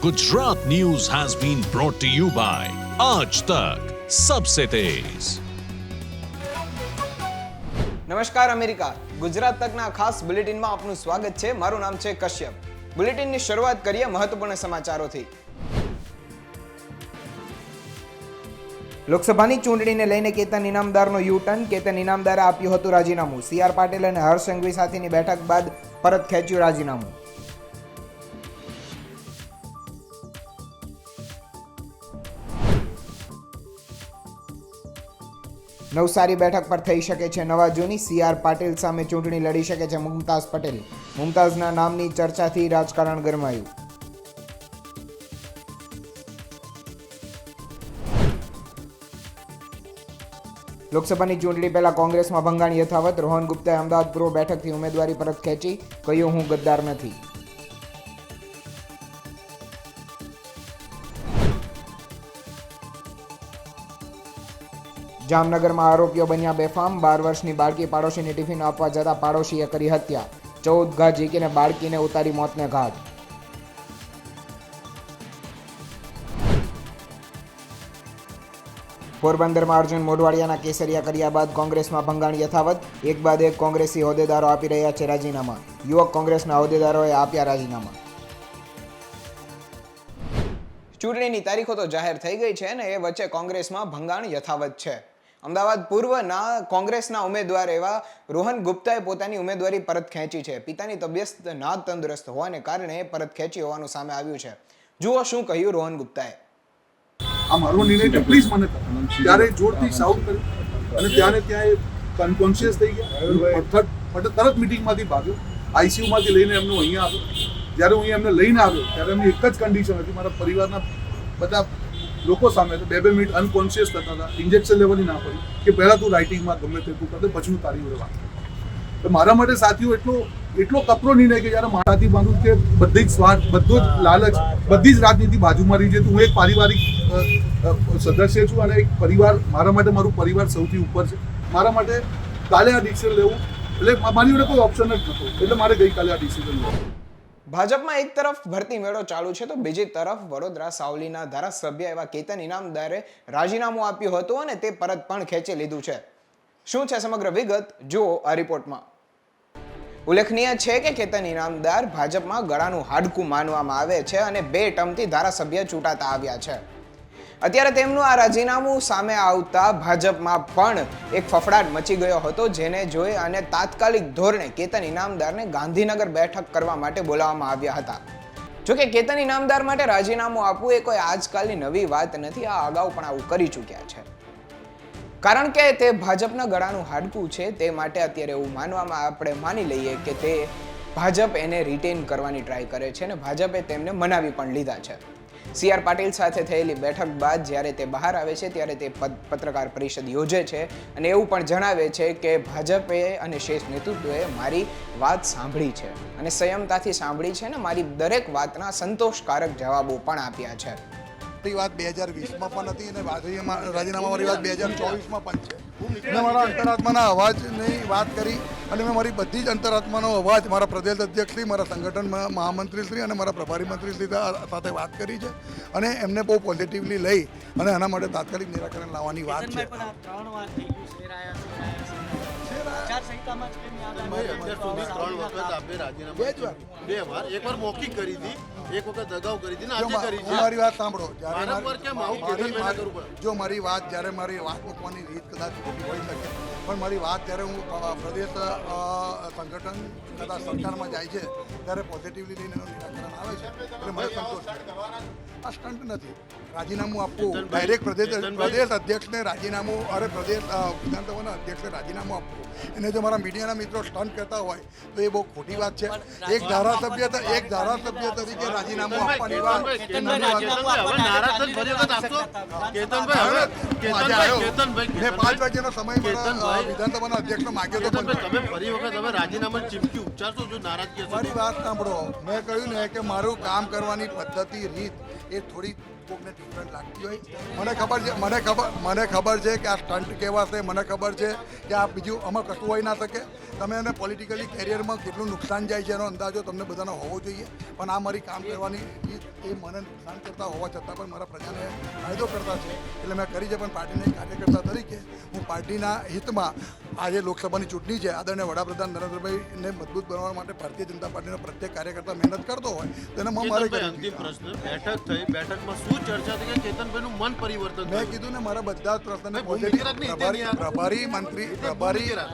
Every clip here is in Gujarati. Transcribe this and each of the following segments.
Gujarat News has been brought to you by Aaj Tak, सबसे तेज। નમસ્કાર અમેરિકા, ગુજરાત તકના ખાસ બુલેટિનમાં આપનું સ્વાગત છે। મારું નામ છે કશ્યપ। બુલેટિનની શરૂઆત કરીએ મહત્વપૂર્ણ સમાચારોથી। લોકસભાની ચૂંટણીને લઈને કેતન ઇનામદારનો યુ-ટર્ન। કેતન ઇનામદારે આપ્યું હતું રાજીનામું। સીઆર પાટીલ અને હર્ષ સંઘવી સાથેની બેઠક બાદ પરત ખેંચ્યું રાજીનામું। નવસારી બેઠક પર થઈ શકે છે નવા જૂની। સીઆર પાટીલ સામે ચૂંટણી લડી શકે છે મુમતાઝ પટેલ। મુમતાઝના નામની ચર્ચાથી રાજકારણ ગરમાયું। લોકસભાની ચૂંટણી પહેલા કોંગ્રેસમાં ભંગાણ યથાવત। રોહન ગુપ્તાએ અમદાવાદ પૂર્વ બેઠકથી ઉમેદવારી પરત ખેંચી, કહ્યું હું ગદ્દાર નથી। જામનગરમાં આરોપીઓ બન્યા બેફામ। 12 વર્ષની બાળકી પાડોશીને ટિફિન આપવા જતા પાડોશીએ કરી હત્યા। 14 ઘા ઝીકીને બાળકીને ઉતારી મોતને ઘાટ। પોરબંદરમાં અર્જુન મોઢવાડિયાના કેસરિયા કર્યા બાદ કોંગ્રેસમાં ભંગાણ યથાવત। એક બાદ એક કોંગ્રેસી હોદ્દેદારો આપી રહ્યા છે રાજીનામા। યુવક કોંગ્રેસના હોદ્દેદારોએ આપ્યા રાજીનામા। ચૂંટણીની તારીખો તો જાહેર થઈ ગઈ છે ને એ વચ્ચે કોંગ્રેસમાં ભંગાણ યથાવત છે। અમદાવાદ પૂર્વના કોંગ્રેસના ઉમેદવાર એવા રોહન ગુપ્તાએ પોતાની ઉમેદવારી પરત ખેંચી છે। પિતાની તબિયત ના તંદુરસ્ત હોવાને કારણે પરત ખેંચી હોવાનું સામે આવ્યું છે। જુઓ શું કહ્યું રોહન ગુપ્તાએ। આ મારો નિર્ણય પ્લીઝ મને ત્યારે જોરથી સાઉન્ડ કર્યું અને ત્યાં અનકોન્શિયસ થઈ ગયા। તરત મિટિંગમાંથી ભાગ્યો। આઈસીયુમાંથી લઈને એમને અહીંયા આવ્યો। જ્યારે હું એમને લઈને આવ્યો ત્યારે એમની એક જ કન્ડિશન હતી, મારા પરિવારના બધા લોકો સામે તો 2 મિનિટ અનકોન્શિયસ થતા હતા। ઇન્જેક્શન લેવાની ના પડી કે પહેલાં તું રાઇટિંગમાં ગમે તે તું કરતે પછી હું તારી જોડે વાત કરું। તો મારા માટે સાથીઓ એટલો કપરો નિર્ણય કે જ્યારે મારાથી બાંધું કે બધી જ સ્વાર્થ, બધો જ લાલચ, બધી જ રાજનીતિ બાજુમાં રહી જાય। હું એક પારિવારિક સદસ્ય છું અને એક પરિવાર, મારા માટે મારું પરિવાર સૌથી ઉપર છે। મારા માટે કાલે આ ડિસિઝન લેવું એટલે મારી જોડે કોઈ ઓપ્શન જ નહોતો, એટલે મારે ગઈકાલે આ ડિસિઝન લેવું। ભાજપમાં એક તરફ ભરતી મેળો ચાલુ છે તો બીજી તરફ વડોદરા સાવલીના ધારાસભ્ય એવા કેતન ઇનામદારે રાજીનામું આપ્યું હતું અને તે પરત પણ ખેંચી લીધું છે। શું છે સમગ્ર વિગત, જુઓ આ રિપોર્ટમાં। ઉલ્લેખનીય છે કે કેતન ઇનામદાર ભાજપમાં ગળાનું હાડકું માનવામાં આવે છે અને 2 ટર્મથી ધારાસભ્ય ચૂંટાતા આવ્યા છે। અત્યારે તેમનું આ રાજીનામું સામે આવતા ભાજપમાં પણ એક ફફડાટ મચી ગયો હતો, જેને જોઈ અને તાત્કાલિક ધોરણે કેતન ઇનામદારને ગાંધીનગર બેઠક કરવા માટે બોલાવવામાં આવ્યા હતા। જોકે કેતન ઇનામદાર માટે રાજીનામું આપવું એ કોઈ આજકાલની નવી વાત નથી, આ અગાઉ પણ આવું કરી ચૂક્યા છે। કારણ કે તે ભાજપના ગળાનું હાડકું છે, તે માટે અત્યારે એવું માનવામાં આપણે માની લઈએ કે તે ભાજપ એને રિટેન કરવાની ટ્રાય કરે છે અને ભાજપે તેમને મનાવી પણ લીધા છે। સીઆર પાટીલ સાથે થયેલી બેઠક બાદ જ્યારે તે બહાર આવે છે ત્યારે તે પત્રકાર પરિષદ યોજે છે અને એવું પણ જણાવે છે કે ભાજપે અને શેષ નેતૃત્વએ મારી વાત સાંભળી છે અને સંયમતાથી સાંભળી છે અને મારી દરેક વાતના સંતોષકારક જવાબો પણ આપ્યા છે। વાત 2020માં પણ હતી અને રાજીનામાવાળી વાત 2024માં પણ છે। મેં મારા અંતરાત્માના અવાજની વાત કરી અને મેં મારી બધી જ અંતરાત્માનો અવાજ મારા પ્રદેશ અધ્યક્ષશ્રી, મારા સંગઠન મહામંત્રીશ્રી અને મારા પ્રભારી મંત્રીશ્રી સાથે વાત કરી છે અને એમને બહુ પોઝિટિવલી લઈ અને એના માટે તાત્કાલિક નિરાકરણ લાવવાની વાત છે। એકવાર મૌખિક કરી હતી, એક વખત અગાઉ કરી હતી ને આજે કરી છે। મારી વાત સાંભળો, જો મારી વાત જ્યારે મારી વાત મૂકવાની રીત કદાચ ખોટી હોઈ શકે, પણ મારી વાત જ્યારે હું પ્રદેશ સંગઠન કદાચ સરકારમાં જાય છે ત્યારે પોઝિટિવલી લઈને એનું નિરાકરણ આવે છે એટલે મને સંતોષ છે। આ સ્ટન્ટ નથી, રાજીનામું આપવું ડાયરેક્ટ પ્રદેશ અધ્યક્ષને રાજીનામું, અરે પ્રદેશ વિધાનસભાના અધ્યક્ષને રાજીનામું આપવું, એને જો મારા મીડિયાના મિત્રો સ્ટન્ટ કરતા હોય તો એ બહુ ખોટી વાત છે। એક ધારાસભ્ય તરીકે રાજીનામું આપવાની વાત મેં 5 વાગ્યાનો સમય મારા વિધાનસભાના અધ્યક્ષને માગ્યો હતો, તમે ફરી વખત હવે રાજીનામા ચીમકી ઉચ્ચારશો જો નારાજગી? મારી વાત સાંભળો, મેં કહ્યું ને કે મારું કામ કરવાની પદ્ધતિ, રીત એ થોડી કોકને ડિફરન્ટ લાગતી હોય। મને ખબર છે કે આ સ્ટન્ટ કહેવાશે, મને ખબર છે કે આ બીજું આમાં કશું હોઈ ના શકે। તમે એને પોલિટિકલી કેરિયરમાં કેટલું નુકસાન જાય છે એનો અંદાજો તમને બધાનો હોવો જોઈએ, પણ આ મારી કામ કરવાની રીત એ મને નુકસાન કરતા હોવા છતાં પણ મારા પ્રજાને ફાયદો કરતા છે એટલે મેં કરી છે. પણ પાર્ટીના કાર્યકર્તા તરીકે હું પાર્ટીના હિતમાં આજે લોકસભાની ચૂંટણી છે, આદરણીય વડાપ્રધાન નરેન્દ્રભાઈને મજબૂત બનાવવા માટે ભારતીય જનતા પાર્ટીનો પ્રત્યેક કાર્યકર્તા મહેનત કરતો હોય તેને મારે કેતનભાઈ, અંતિમ પ્રશ્ન, બેઠક થઈ, બેઠકમાં શું ચર્ચા થઈ કે કેતનભાઈનું મન પરિવર્તન મેં થયું? કીધું ને મારા બધા જ પ્રશ્નને ભાઈ, ભૂમિકેરાક નહીં, તે નહીં.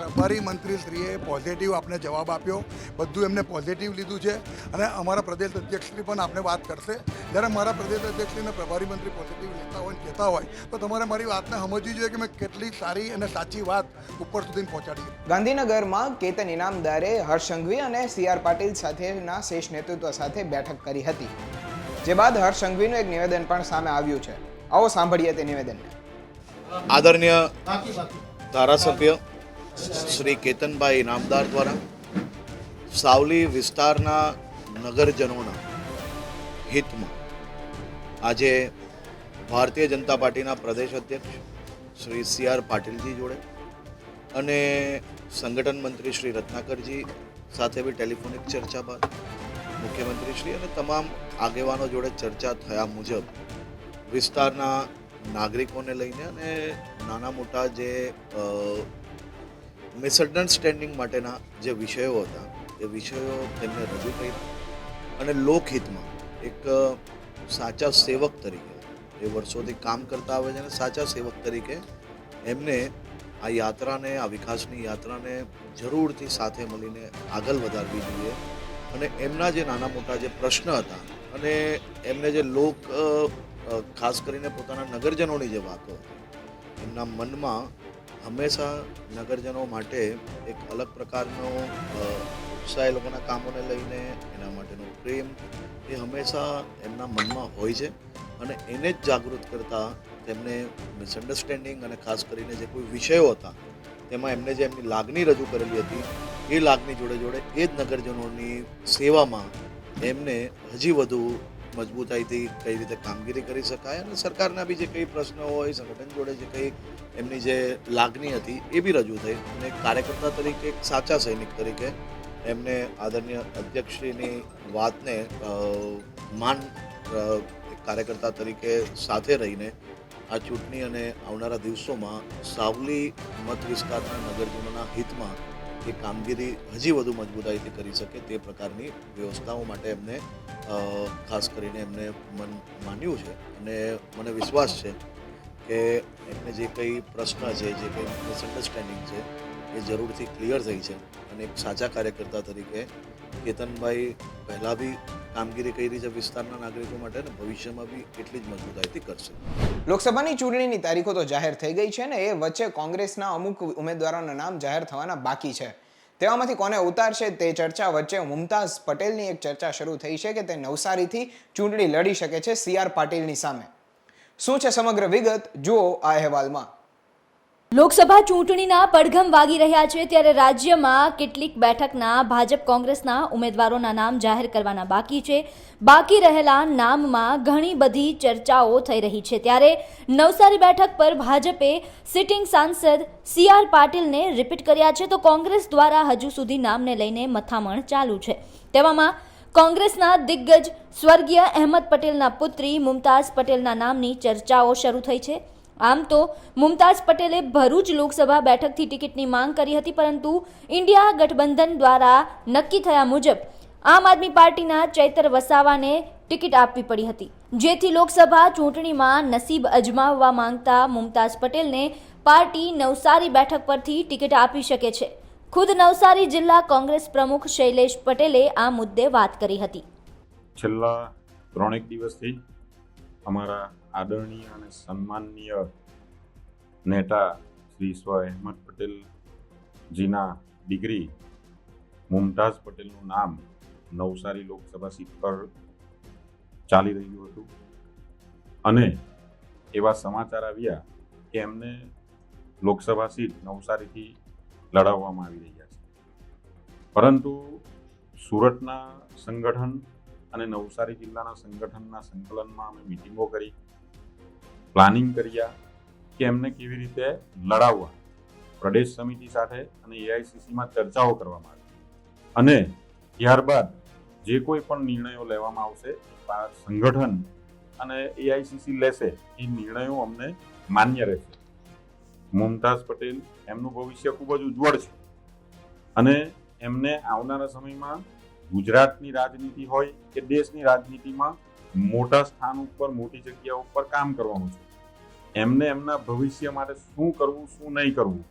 પ્રભારી મંત્રીશ્રીએ પોઝિટિવ આપને જવાબ આપ્યો, બધું એમને પોઝિટિવ લીધું છે અને અમારા પ્રદેશ અધ્યક્ષશ્રી પણ આપને વાત કરશે. જ્યારે મારા પ્રદેશ અધ્યક્ષશ્રીને પ્રભારી મંત્રી પોઝિટિવ લેતા હોય કહેતા હોય તો તમારે મારી વાતને સમજવી જોઈએ કે મેં કેટલી સારી અને સાચી વાત ઉપર સુધી પહોંચાડી. ગાંધીનગરમાં કેતન ઇનામદારે હર્ષ સંઘવી અને CR પાટીલ સાથેના શેષ નેતૃત્વ સાથે બેઠક કરી હતી, જે બાદ હર્ષ સંઘવીનું એક નિવેદન પણ સામે આવ્યું છે. આવો સાંભળીએ તે નિવેદનને. આદરણીય ધારાસભ્ય શ્રી કેતનભાઈ ઇનામદાર દ્વારા સાવલી વિસ્તારના નગરજનોના હિતમાં આજે ભારતીય જનતા પાર્ટીના પ્રદેશ અધ્યક્ષ શ્રી CR પાટીલજી જોડે અને સંગઠન મંત્રી શ્રી રત્નાકરજી સાથે બી ટેલિફોનિક ચર્ચા બાદ મુખ્યમંત્રીશ્રી અને તમામ આગેવાનો જોડે ચર્ચા થયા મુજબ વિસ્તારના નાગરિકોને લઈને અને નાના મોટા જે મિસઅન્ડરસ્ટેન્ડિંગ માટેના જે વિષયો હતા એ વિષયો તેમને રજૂ કર્યા અને લોકહિતમાં એક સાચા સેવક તરીકે એ વર્ષોથી કામ કરતા આવે છે અને સાચા સેવક તરીકે એમને આ યાત્રાને, આ વિકાસની યાત્રાને જરૂરથી સાથે મળીને આગળ વધારવી જોઈએ અને એમના જે નાના મોટા જે પ્રશ્ન હતા અને એમને જે ખાસ કરીને પોતાના નગરજનોની જે વાતો હતી એમના મનમાં હંમેશા નગરજનો માટે એક અલગ પ્રકારનો ઉત્સાહ, એ લોકોના કામોને લઈને એના માટેનો પ્રેમ એ હંમેશા એમના મનમાં હોય છે અને એને જ જાગૃત કરતા તેમને મિસઅન્ડરસ્ટેન્ડિંગ અને ખાસ કરીને જે કોઈ વિષયો હતા તેમાં એમને જે એમની લાગણી રજૂ કરેલી હતી એ લાગણી જોડે જોડે એ જ નગરજનોની સેવામાં એમને હજી વધુ મજબૂતાઈથી કઈ રીતે કામગીરી કરી શકાય અને સરકારના બી જે કંઈ પ્રશ્નો હોય, સંગઠન જોડે જે કંઈ એમની જે લાગણી હતી એ બી રજૂ થઈ અને કાર્યકર્તા તરીકે, એક સાચા સૈનિક તરીકે એમને આદરણીય અધ્યક્ષશ્રીની વાતને માન કાર્યકર્તા તરીકે સાથે રહીને આ ચૂંટણી અને આવનારા દિવસોમાં સાવલી મત વિસ્તારના નગરજનોના હિતમાં એ કામગીરી હજી વધુ મજબૂતાઈથી કરી શકે તે પ્રકારની વ્યવસ્થાઓ માટે એમને ખાસ કરીને એમને મન માન્યું છે અને મને વિશ્વાસ છે કે એમને જે કંઈ પ્રશ્ન છે, જે કંઈ મિસઅન્ડરસ્ટેન્ડિંગ છે એ જરૂરથી ક્લિયર થઈ છે અને એક સાચા કાર્યકર્તા તરીકે કેતનભાઈ પહેલાં બી કામગીરી કરી છે વિસ્તારના નાગરિકો માટે અને ભવિષ્યમાં બી એટલી જ મજબૂતાઈથી કરશે. લોકસભાની ચૂંટણીની તારીખો તો જાહેર થઈ ગઈ છે ને એ વચ્ચે કોંગ્રેસના અમુક ઉમેદવારોના નામ જાહેર થવાના બાકી છે. તેમાંથી કોને ઉતારશે તે ચર્ચા વચ્ચે મુમતાઝ પટેલની એક ચર્ચા શરૂ થઈ છે કે તે નવસારીથી ચૂંટણી લડી શકે છે CR પાટીલની સામે. શું છે સમગ્ર વિગત, જુઓ આ અહેવાલમાં. લોકસભા ચૂંટણીના પડઘમ વાગી રહ્યા છે ત્યારે રાજ્યમાં કેટલીક બેઠકના ભાજપ કોંગ્રેસના ઉમેદવારોના નામ જાહેર કરવાના બાકી છે. બાકી રહેલા નામમાં ઘણી બધી ચર્ચાઓ થઈ રહી છે ત્યારે નવસારી બેઠક પર ભાજપે સિટિંગ સાંસદ CR પાટીલને રિપીટ કર્યા છે તો કોંગ્રેસ દ્વારા હજુ સુધી નામને લઈને મથામણ ચાલુ છે. તેવામાં કોંગ્રેસના દિગ્ગજ સ્વર્ગીય અહેમદ પટેલના પુત્રી મુમતાઝ પટેલના નામની ચર્ચાઓ શરૂ થઈ છે. આમ તો મુમતાઝ પટેલે ભરૂચ લોકસભા બેઠકથી ટિકિટની માંગ કરી હતી, પરંતુ ઇન્ડિયા ગઠબંધન દ્વારા નક્કી થયા મુજબ આમ આદમી પાર્ટીના ચૈતર વસાવાને ટિકિટ આપવી પડી હતી, જેથી લોકસભા ચૂંટણીમાં નસીબ અજમાવવા માંગતા મુમતાઝ પટેલને પાર્ટી નવસારી બેઠક પરથી ટિકિટ આપી શકે છે. ખુદ નવસારી જિલ્લા કોંગ્રેસ પ્રમુખ શૈલેષ પટેલે આ મુદ્દે વાત કરી હતી. છેલ્લા 3 દિવસથી અમારા આદરણીય અને સન્માનનીય નેતા શ્રી સ્વ અહેમદ પટેલજીના દીકરી મુમતાઝ પટેલનું નામ નવસારી લોકસભા સીટ પર ચાલી રહ્યું હતું અને એવા સમાચાર આવ્યા કે એમને લોકસભા સીટ નવસારીથી લડાવવામાં આવી રહ્યા છે. પરંતુ સુરતના સંગઠન અને નવસારી જિલ્લાના સંગઠનના સંકલનમાં અમે મિટિંગો કરી, પ્લાનિંગ કર્યા કે એમને કેવી રીતે લડાવવા. પ્રદેશ સમિતિ સાથે અને AICCમાં ચર્ચાઓ કરવામાં આવી અને ત્યારબાદ જે કોઈ પણ નિર્ણયો લેવામાં આવશે સંગઠન અને એઆઈસીસી લેશે એ નિર્ણયો અમને માન્ય રહેશે. મુમતાઝ પટેલ એમનું ભવિષ્ય ખૂબ જ ઉજ્જવળ છે અને એમને આવનારા સમયમાં ગુજરાતની રાજનીતિ હોય કે દેશની રાજનીતિમાં મોટા સ્થાન ઉપર મોટી જગ્યા ઉપર કામ કરવાનું છે. એમને એમના ભવિષ્ય માટે શું કરવું શું નહીં કરવું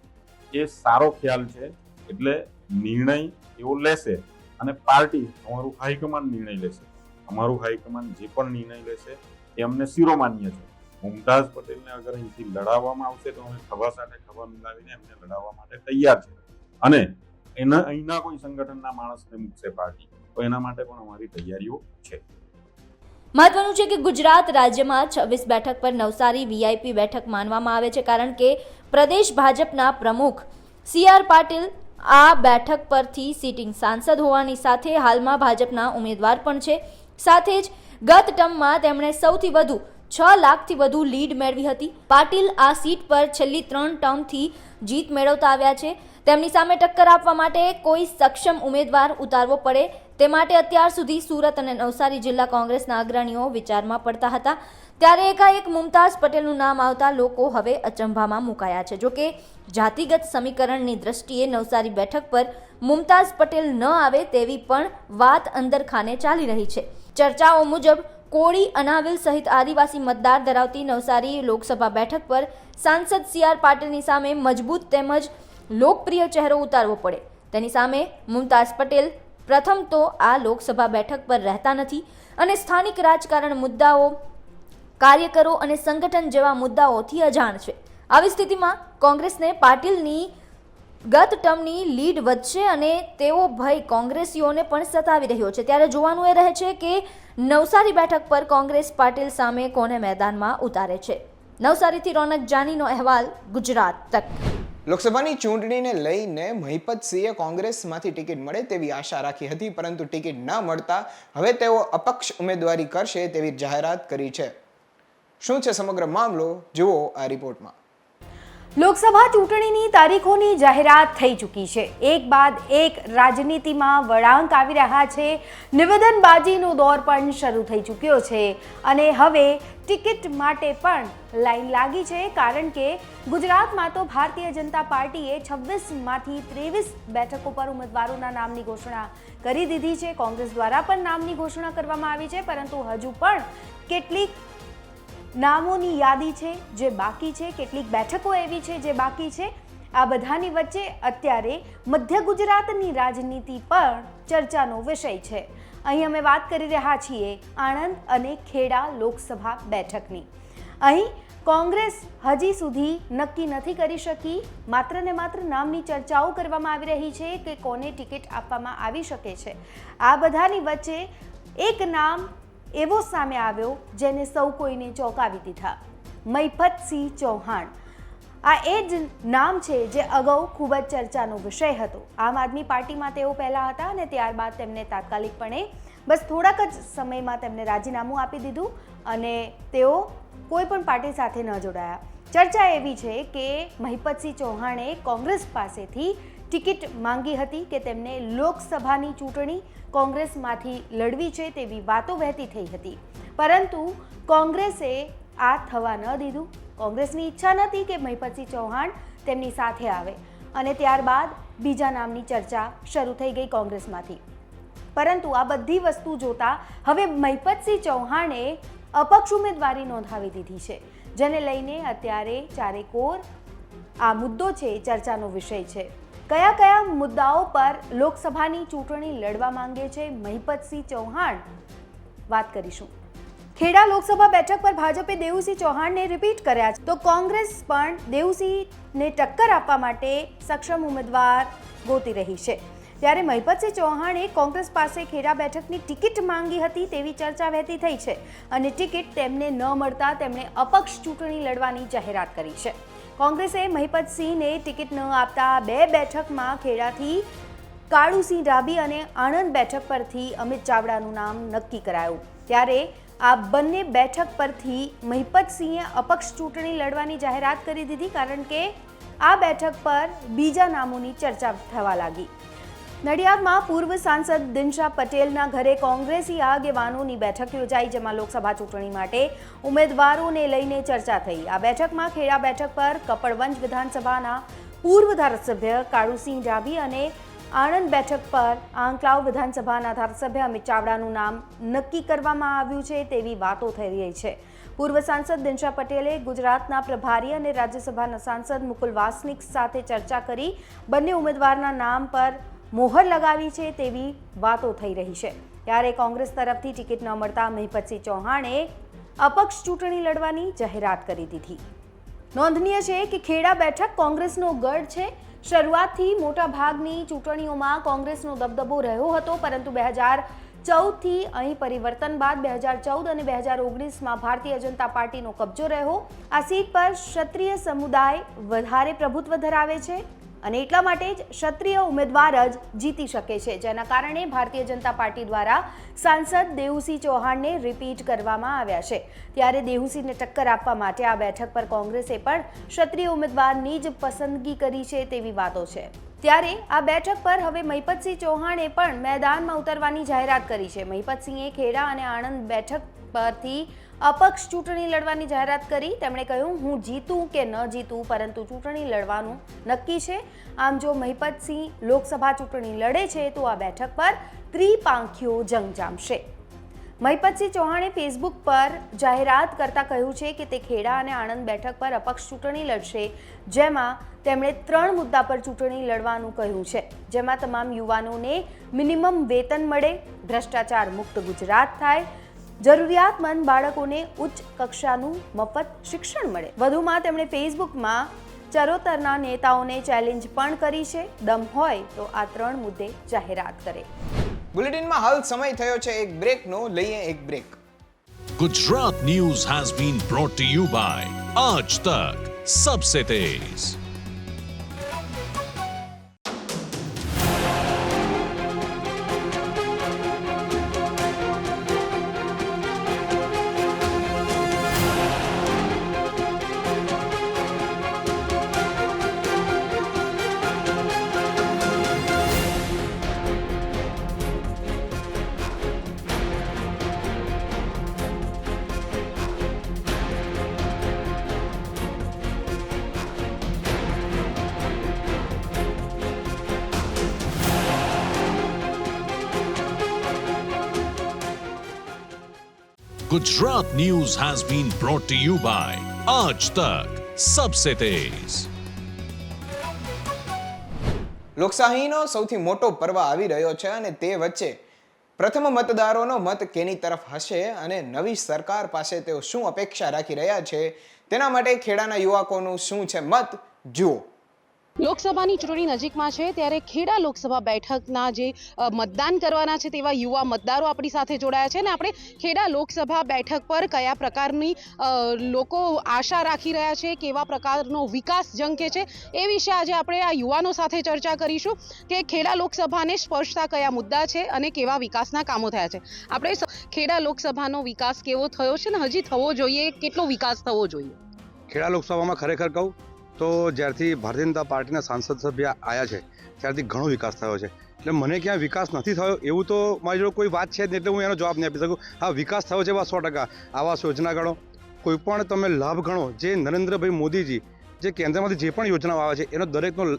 એ સારો ખ્યાલ છે, એટલે નિર્ણય એવો લેશે અને પાર્ટી અમારું હાઈકમાન્ડ નિર્ણય લેશે. અમારું હાઈકમાન્ડ જે પણ નિર્ણય લેશે એ અમને શિરોમાન્ય છે. મુમતાઝ પટેલને અગર અહીંથી લડાવવામાં આવશે તો અમે ખભા સાથે ખભા મિલાવીને એમને લડાવવા માટે તૈયાર છે અને અહીંના કોઈ સંગઠનના માણસને મૂકશે પાર્ટી તો એના માટે પણ અમારી તૈયારીઓ છે. મહત્વનું છે કે ગુજરાત રાજ્યમાં 26 બેઠક પર નવસારી વીઆઈપી બેઠક માનવામાં આવે છે, કારણ કે પ્રદેશ ભાજપના પ્રમુખ CR પાટીલ આ બેઠક પરથી સિટિંગ સાંસદ હોવાની સાથે હાલમાં ભાજપના ઉમેદવાર પણ છે. સાથે જ ગત ટર્મમાં તેમણે સૌથી વધુ 6 લાખથી વધુ લીડ મેળવી હતી. પાટીલ આ સીટ પર છેલ્લી 3 ટર્મથી જીત મેળવતા આવ્યા છે. તેમની સામે ટક્કર આપવા માટે કોઈ સક્ષમ ઉમેદવાર ઉતારવો પડે તે માટે અત્યાર સુધી સુરત અને નવસારી જિલ્લા કોંગ્રેસના અગ્રણીઓ વિચારમાં પડતા હતા. ત્યારે એકાએક મુમતાઝ પટેલનું નામ આવતા લોકો હવે અચંભામાં મુકાયા છે. જોકે જાતિગત સમીકરણની દ્રષ્ટિએ નવસારી બેઠક પર મુમતાઝ પટેલ ન આવે તેવી પણ વાત અંદરખાને ચાલી રહી છે. ચર્ચાઓ મુજબ કોળી, અનાવિલ સહિત આદિવાસી મતદાર ધરાવતી નવસારી લોકસભા બેઠક પર સાંસદ CR પાટીલની સામે મજબૂત તેમજ લોકપ્રિય ચહેરો ઉતારવો પડે. તેની સામે મુમતાઝ પટેલ પ્રથમ તો આ લોકસભા બેઠક પર રહેતા નથી અને સ્થાનિક રાજકારણ મુદ્દાઓ, કાર્યકરો અને સંગઠન જેવા મુદ્દાઓથી અજાણ છે. આવી સ્થિતિમાં કોંગ્રેસને પાટીલની ગત ટર્મની લીડ વધશે અને તેવો ભય કોંગ્રેસીઓને પણ સતાવી રહ્યો છે. ત્યારે જોવાનું એ રહે છે કે નવસારી બેઠક પર કોંગ્રેસ પાટીલ સામે કોને મેદાનમાં ઉતારે છે. નવસારીથી રોનક જાનીનો અહેવાલ, ગુજરાત તક. લોકસભાની ચૂંટણીને લઈને મહિપતસિંહે કોંગ્રેસમાંથી ટિકિટ મળે તેવી આશા રાખી હતી, પરંતુ ટિકિટ ન મળતા હવે તેઓ અપક્ષ ઉમેદવારી કરશે તેવી જાહેરાત કરી છે. શું છે સમગ્ર મામલો, જુઓ આ રિપોર્ટમાં. લોકસભા ચૂંટણીની તારીખોની જાહેરાત થઈ ચૂકી છે. એક બાદ એક રાજનીતિમાં વળાંક આવી રહ્યા છે. નિવેદનબાજીનો દોર પણ શરૂ થઈ ચૂક્યો છે અને હવે ટિકિટ માટે પણ લાઈન લાગી છે, કારણ કે ગુજરાતમાં તો ભારતીય જનતા પાર્ટીએ 26માંથી 23 બેઠકો પર ઉમેદવારોના નામની ઘોષણા કરી દીધી છે. કોંગ્રેસ દ્વારા પણ નામની ઘોષણા કરવામાં આવી છે, પરંતુ હજુ પણ કેટલીક નામોની યાદી છે જે બાકી છે, કેટલીક બેઠકો એવી છે જે બાકી છે. આ બધાની વચ્ચે અત્યારે મધ્ય ગુજરાતની રાજનીતિ પણ ચર્ચાનો વિષય છે. અહીં અમે વાત કરી રહ્યા છીએ આણંદ અને ખેડા લોકસભા બેઠકની. અહીં કોંગ્રેસ હજી સુધી નક્કી નથી કરી શકી. માત્ર ને માત્ર નામની ચર્ચાઓ કરવામાં આવી રહી છે કે કોને ટિકિટ આપવામાં આવી શકે છે. આ બધાની વચ્ચે એક નામ એવો સામે આવ્યો જેને સૌ કોઈને ચોંકાવી દીધા, મહિપતસિંહ ચૌહાણ. આ એ જ નામ છે જે અગાઉ ખૂબ જ ચર્ચાનો વિષય હતો. આમ આદમી પાર્ટીમાં તેઓ પહેલા હતા અને ત્યારબાદ તેમને તાત્કાલિકપણે બસ થોડાક જ સમયમાં તેમને રાજીનામું આપી દીધું અને તેઓ કોઈ પણ પાર્ટી સાથે ન જોડાયા. ચર્ચા એવી છે કે મહિપતસિંહ ચૌહાણે કોંગ્રેસ પાસેથી ટિકિટ માંગી હતી કે તેમને લોકસભાની ચૂંટણી કોંગ્રેસમાંથી લડવી છે તેવી વાતો વહેતી થઈ હતી, પરંતુ કોંગ્રેસે આ થવા ન દીધું. કોંગ્રેસની ઈચ્છા નથી કે મહિપતસિંહ ચૌહાણ તેમની સાથે આવે અને ત્યારબાદ બીજા નામની ચર્ચા શરૂ થઈ ગઈ કોંગ્રેસમાંથી. પરંતુ આ બધી વસ્તુ જોતા હવે મહિપતસિંહ ચૌહાણે અપક્ષ ઉમેદવારી નોંધાવી દીધી છે, જેને લઈને અત્યારે ચારેકોર આ મુદ્દો છે, ચર્ચાનો વિષય છે. કયા કયા મુદ્દાઓ પર લોકસભાની ચૂંટણી લડવા માંગે છે મહિપતસિંહ ચૌહાણ, વાત કરીશું. ખેડા લોકસભા બેઠક પર ભાજપે દેવુસિંહ ચૌહાણને રિપીટ કર્યા છે, તો કોંગ્રેસ પણ દેવુસિંહને ટક્કર આપવા માટે સક્ષમ ઉમેદવાર ગોતી રહી છે. ત્યારે મહિપતસિંહ ચૌહાણે કોંગ્રેસ પાસે ખેડા બેઠકની ટિકિટ માંગી હતી તેવી ચર્ચા વહેતી થઈ છે અને ટિકિટ તેમને ન મળતા તેમણે અપક્ષ ચૂંટણી લડવાની જાહેરાત કરી છે. કોંગ્રેસે મહિપતસિંહને ટિકિટ ન આપતા 2 બેઠકમાં ખેડાથી કાળુસિંહ ડાભી અને આણંદ બેઠક પરથી અમિત ચાવડાનું નામ નક્કી કરાયું. ત્યારે આ બંને બેઠક પરથી મહિપતસિંહે અપક્ષ ચૂંટણી લડવાની જાહેરાત કરી દીધી, કારણ કે આ બેઠક પર બીજા નામોની ચર્ચા થવા લાગી. નડિયાદમાં પૂર્વ સાંસદ દિનશા પટેલના ઘરે કોંગ્રેસી આગેવાનોની બેઠક યોજાઈ, જેમાં લોકસભા ચૂંટણી માટે ઉમેદવારોને લઈને ચર્ચા થઈ. આ બેઠકમાં ખેડા બેઠક પર કપડવંજ વિધાનસભાના પૂર્વ ધારાસભ્ય કાળુસિંહ ડાભી અને આણંદ બેઠક પર આંકલાવ વિધાનસભાના ધારાસભ્ય અમિત ચાવડાનું નામ નક્કી કરવામાં આવ્યું છે તેવી વાતો થઈ રહી છે. પૂર્વ સાંસદ દિનશા પટેલે ગુજરાતના પ્રભારી અને રાજ્યસભાના સાંસદ મુકુલ વાસનિક સાથે ચર્ચા કરી બંને ઉમેદવારના નામ પર મોહર લગાવી છે તેવી વાતો થઈ રહી છે. ત્યારે કોંગ્રેસ તરફથી ટિકિટ ન મળતા મહિપતસિંહ ચૌહાણે અપક્ષ ચૂંટણી લડવાની જાહેરાત કરી દીધી. નોંધનીય છે કે ખેડા બેઠક કોંગ્રેસનો ગઢ છે. શરૂઆતથી મોટા ભાગની ચૂંટણીઓમાં કોંગ્રેસનો દબદબો રહ્યો હતો, પરંતુ 2014થી અહીં પરિવર્તન બાદ 2014 અને 2019માં ભારતીય જનતા પાર્ટીનો કબજો રહ્યો. આ સીટ પર ક્ષત્રિય સમુદાય વધારે પ્રભુત્વ ધરાવે છે અને એટલા માટે જ ક્ષત્રિય ઉમેદવાર જ જીતી શકે છે, જેના કારણે ભારતીય જનતા પાર્ટી દ્વારા સાંસદ દેવુસિંહ ચૌહાણને રિપીટ કરવામાં આવ્યા છે. ત્યારે દેવુસિંહને ટક્કર આપવા માટે આ બેઠક પર કોંગ્રેસે પણ ક્ષત્રિય ઉમેદવારની જ પસંદગી કરી છે તેવી વાતો છે. ત્યારે આ બેઠક પર હવે મહિપતસિંહ ચૌહાણે પણ મેદાનમાં ઉતરવાની જાહેરાત કરી છે. મહિપતસિંહે ખેડા અને આણંદ બેઠક પરથી અપક્ષ ચૂંટણી લડવાની જાહેરાત કરી. તેમણે કહ્યું, હું જીતું કે ન જીતું, પરંતુ ચૂંટણી લડવાનું નક્કી છે. આમ જો મહિપતસિંહ લોકસભા ચૂંટણી લડે છે તો આ બેઠક પર ત્રિપાંખીયો જંગ જામશે. મહિપતસિંહ ચૌહાણે ફેસબુક પર જાહેરાત કરતા કહ્યું છે કે તે ખેડા અને આણંદ બેઠક પર અપક્ષ ચૂંટણી લડશે, જેમાં તેમણે 3 મુદ્દા પર ચૂંટણી લડવાનું કહ્યું છે, જેમાં તમામ યુવાનોને મિનિમમ વેતન મળે, ભ્રષ્ટાચાર મુક્ત ગુજરાત થાય, જરૂરિયાતમંદ બાળકોને ઉચ્ચ કક્ષાનું મફત શિક્ષણ મળે. વધુમાં તેમણે ફેસબુકમાં ચરોતરના નેતાઓને ચેલેન્જ પણ કરી છે, દમ હોય તો આ 3 મુદ્દે જાહેરાત કરે. બુલેટિનમાં હાલ સમય થયો છે એક બ્રેકનો, લઈએ એક break. Gujarat News has been brought to you by Aaj Tak Sabse Tez. Gujarat News has been brought to you by Aaj Tak Sabse Tez. લોકશાહીનો સૌથી મોટો પર્વ આવી રહ્યો છે અને તે વચ્ચે પ્રથમ મતદારોનો મત કેની તરફ હશે અને નવી સરકાર પાસે તેઓ શું અપેક્ષા રાખી રહ્યા છે, તેના માટે ખેડાના યુવકોનું શું છે મત, જુઓ. લોકસભાની ચૂંટણી નજીકમાં છે ત્યારે ખેડા લોકસભા બેઠકના જે મતદાન કરવાના છે તેવા યુવા મતદારો આપણી સાથે જોડાયા છે અને આપણે ખેડા લોકસભા બેઠક પર કયા પ્રકારની લોકો આશા રાખી રહ્યા છે, કેવા પ્રકારનો વિકાસ ઝંખે છે, એ વિશે આજે આપણે આ યુવાનો સાથે ચર્ચા કરીશું કે ખેડા લોકસભાને સ્પર્શતા કયા મુદ્દા છે અને કેવા વિકાસના કામો થયા છે. આપણે ખેડા લોકસભાનો વિકાસ કેવો થયો છે ને હજી થવો જોઈએ, કેટલો વિકાસ થવો જોઈએ? ખેડા લોકસભામાં ખરેખર કહું તો જ્યારથી ભારતીય જનતા પાર્ટીના સાંસદ સભ્ય આવ્યા છે ત્યારથી ઘણો વિકાસ થયો છે. એટલે મને ક્યાં વિકાસ નથી થયો એવું તો મારી જોડે કોઈ વાત છે જ નહીં, એટલે હું એનો જવાબ નહીં આપી શકું. હા, વિકાસ થયો છે 100%. આવાસ યોજના ગણો, કોઈ પણ તમે લાભ ગણો, જે નરેન્દ્રભાઈ મોદીજી જે કેન્દ્રમાંથી જે પણ યોજનાઓ આવે છે એનો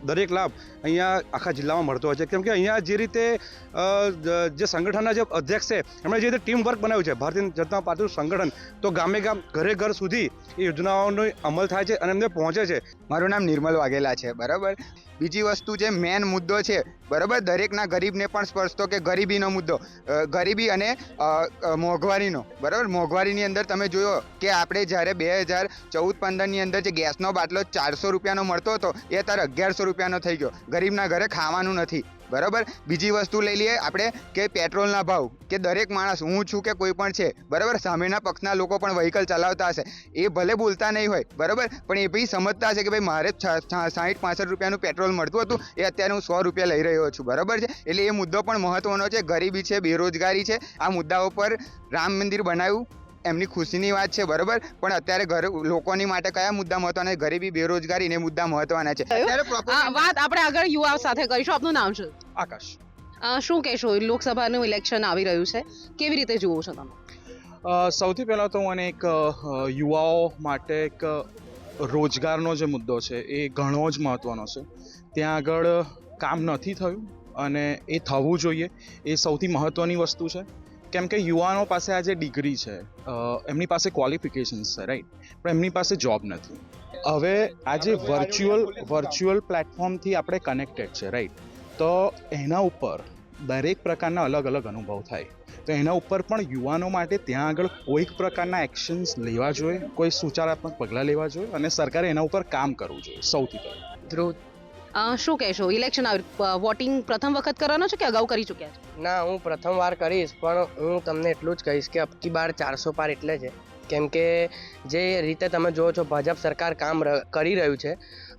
દરેક લાભ અહીંયા આખા જિલ્લામાં મળતો હોય છે. કેમ કે અહીંયા જે રીતે જે સંગઠનના જે અધ્યક્ષ છે એમણે જે રીતે ટીમ વર્ક બનાવ્યું છે ભારતીય જનતા પાર્ટીનું સંગઠન, તો ગામે ગામ ઘરે ઘર સુધી એ યોજનાઓનો અમલ થાય છે અને એમને પહોંચે છે. મારું નામ નિર્મલ વાઘેલા છે, બરાબર. બીજી વસ્તુ જે મેન મુદ્દો છે, બરાબર, દરેકના ગરીબને પણ સ્પર્શતો કે ગરીબીનો મુદ્દો, ગરીબી અને મોંઘવારીનો, બરાબર. મોંઘવારીની અંદર તમે જોયો કે આપણે જ્યારે 2014-15ની અંદર જે ગેસનો બાટલો 400 રૂપિયાનો મળતો હતો એ અત્યારે 1100 રૂપિયાનો થઈ ગયો. ગરીબના ઘરે ખાવાનું નથી, બરાબર. બીજી વસ્તુ લઈ લઈએ આપણે કે પેટ્રોલના ભાવ, કે દરેક માણસ, હું છું કે કોઈ પણ છે, બરાબર, સામેના પક્ષના લોકો પણ વ્હીકલ ચલાવતા હશે, એ ભલે બોલતા નહીં હોય, બરાબર, પણ એ બી સમજતા હશે કે ભાઈ મારે 60-65 રૂપિયાનું પેટ્રોલ મળતું હતું એ અત્યારે હું 100 રૂપિયા લઈ રહ્યો છું, બરાબર છે. એટલે એ મુદ્દો પણ મહત્વનો છે. ગરીબી છે, બેરોજગારી છે, આ મુદ્દાઓ પર રામ મંદિર બનાવ્યું એમની ખુશીની વાત છે, બરાબર, પણ અત્યારે લોકોની માટે કયા મુદ્દા મહત્વના? ગરીબી, બેરોજગારી ને મુદ્દા મહત્વના છે. વાત આપણે આગળ યુવા સાથે કરીશું. આપનું નામ છે? આકાશ. શું કહેશો, લોકસભાનું ઇલેક્શન આવી રહ્યું છે, કેવી રીતે જુઓ છો તમે? સૌથી પહેલાં તો મને એક યુવાઓ માટે એક રોજગારનો જે મુદ્દો છે એ ઘણો જ મહત્ત્વનો છે. ત્યાં આગળ કામ નથી થયું અને એ થવું જોઈએ, એ સૌથી મહત્ત્વની વસ્તુ છે. કેમ કે યુવાનો પાસે આજે ડિગ્રી છે, એમની પાસે ક્વોલિફિકેશન્સ છે, રાઈટ, પણ એમની પાસે જોબ નથી. હવે આજે વર્ચ્યુઅલ પ્લેટફોર્મથી આપણે કનેક્ટેડ છે, રાઈટ, તો એના ઉપર દરેક પ્રકારના અલગ અલગ અનુભવ થાય. તો એના ઉપર પણ યુવાનો માટે ત્યાં આગળ કોઈક પ્રકારના એક્શન્સ લેવા જોઈએ, કોઈ સૂચનાત્મક પગલાં લેવા જોઈએ અને સરકારે એના ઉપર કામ કરવું જોઈએ સૌથી પહેલાં. ધ્રુવ, શું કહેશો, ઇલેક્શન વોટિંગ પ્રથમ વખત કરવાનો છે કે અગાઉ કરી ચૂક્યા છો? ના, હું પ્રથમ વાર કરીશ, પણ હું તમને એટલું જ કહીશ કે અબકી બાર 400 પાર એટલે છે. કેમ કે જે રીતે તમે જુઓ છો ભાજપ સરકાર કામ કરી રહ્યું છે,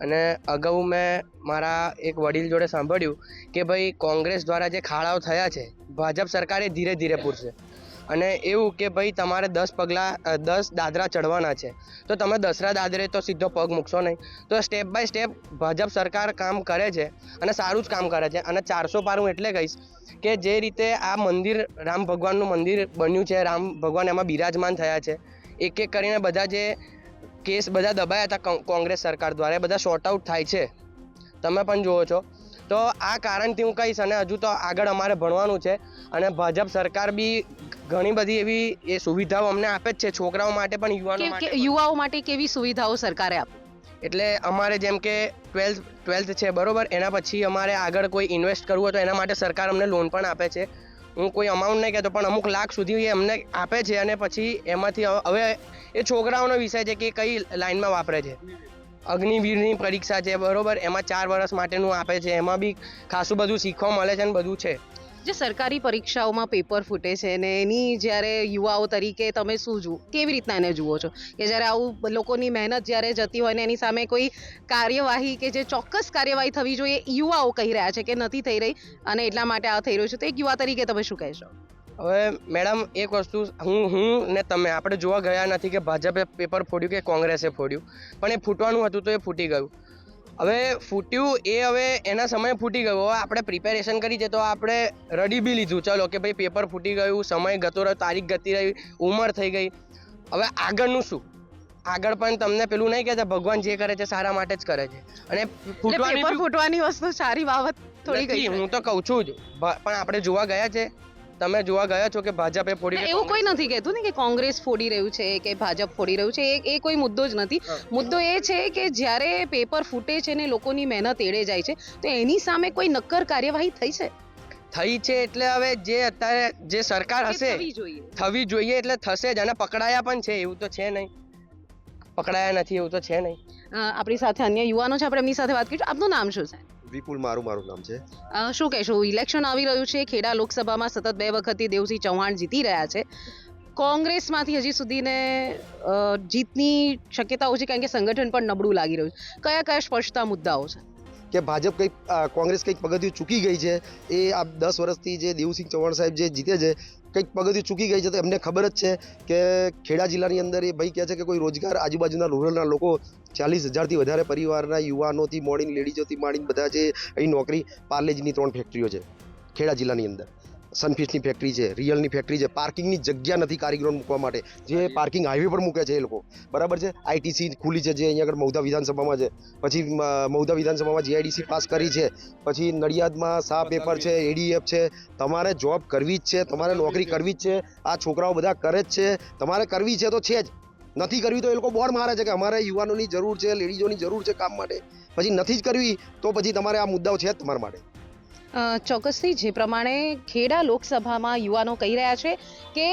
અને અગાઉ મેં મારા એક વડીલ જોડે સાંભળ્યું કે ભાઈ કોંગ્રેસ દ્વારા જે ખાડાઓ થયા છે ભાજપ સરકારે ધીરે ધીરે પૂરશે. અને એવું કે ભાઈ તમારે 10 દાદરા ચડવાના છે, તો તમે 10રા દાદરે તો સીધો પગ મૂકશો નહીં. તો સ્ટેપ બાય સ્ટેપ ભાજપ સરકાર કામ કરે છે અને સારું જ કામ કરે છે. અને 400 પાર હું એટલે કહીશ કે જે રીતે આ મંદિર રામ ભગવાનનું મંદિર બન્યું છે, રામ ભગવાન એમાં બિરાજમાન થયા છે, એક એક કરીને બધા જે કેસ બધા દબાયા હતા કોંગ્રેસ સરકાર દ્વારા એ બધા શોર્ટ આઉટ થાય છે, તમે પણ જુઓ છો. તો આ કારણથી હું કહીશ, અને હજુ તો આગળ અમારે ભણવાનું છે, અને ભાજપ સરકાર બી ઘણી બધી એવી એ સુવિધાઓ અમને આપે જ છે, છોકરાઓ માટે પણ યુવાઓ માટે કેવી સુવિધાઓ સરકારે આપી? એટલે અમારે જેમ કે 12th છે, બરોબર, એના પછી અમારે આગળ કોઈ ઇન્વેસ્ટ કરવું હોય તો એના માટે સરકાર અમને લોન પણ આપે છે. હું કોઈ અમાઉન્ટ નહીં કહેતો, પણ અમુક લાખ સુધી એ અમને આપે છે. અને પછી એમાંથી હવે એ છોકરાઓનો વિષય છે કે કઈ લાઈનમાં વાપરે છે. અગ્નિવીરની પરીક્ષા છે, બરોબર, એમાં 4 વર્ષ માટેનું આપે છે, એમાં બી ખાસું બધું શીખવા મળે છે અને બધું છે. જે સરકારી પરીક્ષાઓમાં પેપર ફૂટે છે ને એની જ્યારે યુવાઓ તરીકે તમે શું જુઓ, કેવી રીતના એને જુઓ છો કે જ્યારે આવું લોકોની મહેનત જ્યારે જતી હોય ને એની સામે કોઈ કાર્યવાહી કે જે ચોક્કસ કાર્યવાહી થવી જોઈએ યુવાઓ કહી રહ્યા છે કે નથી થઈ રહી અને એટલા માટે આ થઈ રહ્યું છે, તો એક યુવા તરીકે તમે શું કહેશો? હવે મેડમ એક વસ્તુ હું ને તમે આપણે જોવા ગયા નથી કે ભાજપે પેપર ફોડ્યું કે કોંગ્રેસે ફોડ્યું, પણ એ ફૂટવાનું હતું તો એ ફૂટી ગયું. હવે ફૂટ્યું એ હવે એના સમયે ફૂટી ગયું. હવે આપણે પ્રિપેરેશન કરી છે તો આપણે રડી બી લીધું, ચલો કે ભાઈ પેપર ફૂટી ગયું, સમય ગતો રહ્યો, તારીખ ગતી રહી, ઉંમર થઈ ગઈ. હવે આગળનું શું? આગળ પણ તમને પેલું નહીં કહેતા ભગવાન જે કરે છે સારા માટે જ કરે છે. અને ફૂટવાની વસ્તુ સારી બાબત થોડી ગઈ, હું તો કહું છું જ, પણ આપણે જોવા ગયા છે, તમે જોવા ગયા છો કે ભાજપે ફોડી? એવું કોઈ નથી કહેતું ને કે કોંગ્રેસ ફોડી રહ્યું છે કે ભાજપ ફોડી રહ્યું છે, એ કોઈ મુદ્દો જ નથી. મુદ્દો એ છે કે જ્યારે પેપર ફૂટે છે ને લોકોની મહેનત એળે જાય છે તો એની સામે કોઈ નક્કર કાર્યવાહી થઈ છે. એટલે હવે જે અત્યારે જે સરકાર હશે થવી જોઈએ એટલે થશે જ, અને પકડાયા પણ છે એવું તો છે નહીં, પકડાયા નથી એવું તો છે નહીં. આપણી સાથે અન્ય યુવાનો છે, આપણે એમની સાથે વાત કરીશું. આપનું નામ શું છે? વિપુલ મારું નામ છે. શું કહેશો, ઇલેક્શન આવી રહ્યું છે, ખેડા લોકસભામાં સતત 2 વખતથી દેવસિંહ ચૌહાણ જીતી રહ્યા છે, કોંગ્રેસમાંથી હજી સુધીને જીતની શક્યતા ઓછી કારણ કે સંગઠન પણ નબળું લાગી રહ્યું છે. કયા કયા સ્પષ્ટતા મુદ્દાઓ છે કે ભાજપ કોંગ્રેસ કંઈક પગથિયું ચૂકી ગઈ છે? એ આ 10 વર્ષથી જે દેવસિંહ ચૌહાણ સાહેબ જે જીતે છે કંઈક પગથિયું ચૂકી ગઈ છે, તો એમને ખબર જ છે કે ખેડા જિલ્લાની અંદર એ ભાઈ કહે છે કે કોઈ રોજગાર આજુબાજુના રૂરલના લોકો 40,000થી વધારે પરિવારના યુવાનોથી મોડીને લેડીઝોથી માંડીને બધા જે અહીં નોકરી, પાર્લેજીની 3 ફેક્ટરીઓ છે ખેડા જિલ્લાની અંદર, સનફિશની ફેક્ટરી છે, રિયલની ફેક્ટરી છે, પાર્કિંગની જગ્યા નથી કારીગરોને મૂકવા માટે, જે પાર્કિંગ હાઈવે પર મૂકે છે એ લોકો, બરાબર છે. આઈટીસી ખુલી છે જે અહીંયા આગળ મૌધા વિધાનસભામાં છે, પછી મૌધા વિધાનસભામાં જીઆઈડીસી પાસ કરી છે, પછી નડિયાદમાં શાહ પેપર છે, એડીએફ છે. તમારે જોબ કરવી જ છે, તમારે નોકરી કરવી જ છે, આ છોકરાઓ બધા કરે જ છે, તમારે કરવી છે તો છે જ, નથી કરવી તો એ લોકો બોર્ડ મારે છે કે અમારે યુવાનોની જરૂર છે, લેડીઝોની જરૂર છે કામ માટે, પછી નથી જ કરવી તો પછી તમારે આ મુદ્દાઓ છે જ તમારા માટે. ચોક્કસથી જે પ્રમાણે ખેડા લોકસભામાં યુવાનો કહી રહ્યા છે કે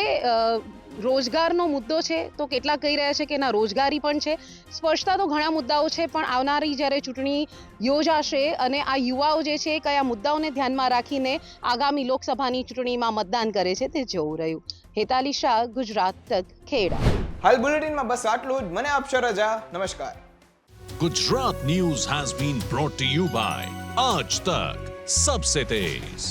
રોજગારનો મુદ્દો છે, તો કેટલાક કહી રહ્યા છે કે ના રોજગારી પણ છે. સ્પષ્ટતા તો ઘણા મુદ્દાઓ છે, પણ આવનારી જ્યારે ચૂંટણી યોજાશે અને આ યુવાઓ જે છે કયા મુદ્દાઓને ધ્યાનમાં રાખીને આગામી લોકસભાની ચૂંટણીમાં મતદાન કરે છે તે જોવું રહ્યું. હેતાલી શાહ, ગુજરાત તક, ખેડા. હાલ બુલેટિનમાં બસ આટલું જ. મને આપશો રજા. નમસ્કાર. Gujarat News has been brought to you by Aaj Tak, सबसे तेज.